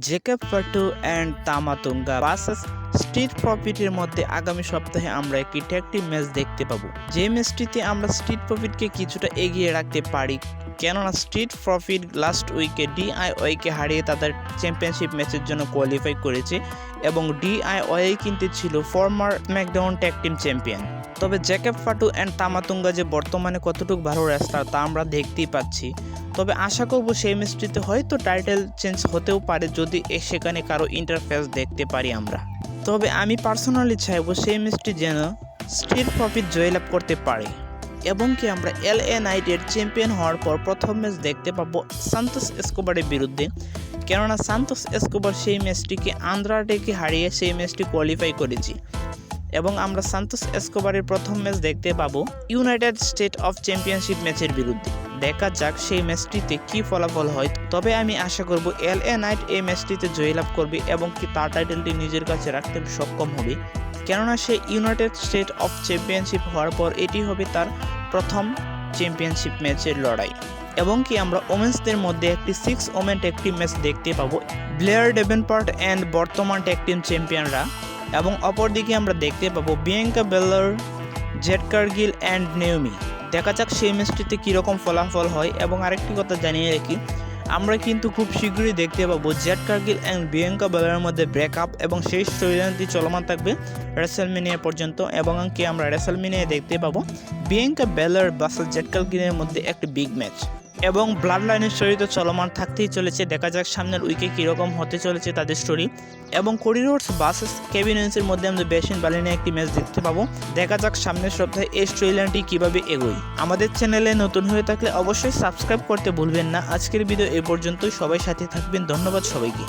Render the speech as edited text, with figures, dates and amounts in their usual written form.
Jacob ফাটু and তামাতুঙ্গা versus street প্রফিটের মধ্যে আগামী সপ্তাহে আমরা একটি ট্যাগ টিম ম্যাচ দেখতে পাবো। যে ম্যাচটিতে আমরা স্ট্রিট প্রফিটকে কিছুটা এগিয়ে রাখতে পারি, কেননা স্ট্রিট প্রফিট লাস্ট উইকে ডিআইওয়াইকে হারিয়ে তাদের চ্যাম্পিয়নশিপ ম্যাচের জন্য কোয়ালিফাই করেছে এবং ডিআইওয়াই কিন্তু ছিল former SmackDown tag team champion. তবে জেকব ফাটু অ্যান্ড তামাতুঙ্গা যে বর্তমানে কতটুকু ভালো রেসলার তা আমরা দেখতেই পাচ্ছি। তবে আশা করব সেই ম্যাচটিতে হয়তো টাইটেল চেঞ্জ হতেও পারে যদি সেখানে কারো ইন্টারফেস দেখতে পারি আমরা। তবে আমি পার্সোনালি চাইবো সেই ম্যাচটি যেন স্ট্রিট প্রফিট জয়লাভ করতে পারে এবং কি আমরা এলএ নাইটের চ্যাম্পিয়ন হওয়ার পর প্রথম ম্যাচ দেখতে পাবো সান্তোস এসকোবারের বিরুদ্ধে, কেননা সান্তোস এসকোবার সেই ম্যাচটিকে আন্দ্রাডেকে হারিয়ে সেই ম্যাচটি কোয়ালিফাই করেছি এবং আমরা সান্তোস এসকোবারের প্রথম ম্যাচ দেখতে পাবো ইউনাইটেড স্টেট অফ চ্যাম্পিয়নশিপ ম্যাচের বিরুদ্ধে। দেখা যাক সেই ম্যাচটিতে কি ফলাফল হয়। তবে আমি আশা করব এলএ নাইট এই ম্যাচটিতে জয়লাভ করবে এবং কি তার টাইটেলটি নিজের কাছে রাখতে সক্ষম হবে, কেননা সে ইউনাইটেড স্টেট অফ চ্যাম্পিয়নশিপ হওয়ার পর এটি হবে তার প্রথম চ্যাম্পিয়নশিপ ম্যাচের লড়াই। এবং কি আমরা ওমেন্সদের মধ্যে একটি 6 ওমেন ট্যাগ টিম ম্যাচ দেখতে পাবো ব্লেয়ার ডেভেনপোর্ট অ্যান্ড বর্তমান ট্যাগ টিম চ্যাম্পিয়নরা, এবং অপরদিকে আমরা দেখতে পাবো বিয়াঙ্কা বেলার, জেড কার্গিল অ্যান্ড নেওমি। দেখা যাক সেই ম্যাচটিতে কীরকম ফলাফল হয়। এবং আরেকটি কথা জানিয়ে রাখি, আমরা কিন্তু খুব শীঘ্রই দেখতে পাবো জেড কার্গিল অ্যান্ড বিয়াঙ্কা বেলারের মধ্যে ব্রেকআপ এবং সেই স্টোরিলাইনটি চলমান থাকবে রেসলমেনিয়া পর্যন্ত। এবং কি আমরা রেসলমেনিয়ায় দেখতে পাবো বিয়াঙ্কা বেলার ভার্সেস জেড কার্গিলের মধ্যে একটি বিগ ম্যাচ এবং ব্লাড লাইনের স্টোরি তো চলমান থাকতেই চলেছে। দেখা যাক সামনের উইকে কীরকম হতে চলেছে তাদের স্টোরি। এবং কোডি রোডস ভার্সেস কেভিন ওয়েন্সের মধ্যে আমরা বেসিন বালিনে একটি ম্যাচ দেখতে পাবো। দেখা যাক সামনের সপ্তাহে এই স্টোরিলাইনটি কীভাবে এগোয়। আমাদের চ্যানেলে নতুন হয়ে থাকলে অবশ্যই সাবস্ক্রাইব করতে ভুলবেন না। আজকের ভিডিও এ পর্যন্তই, সবাই সাথে থাকবেন। ধন্যবাদ সবাইকে।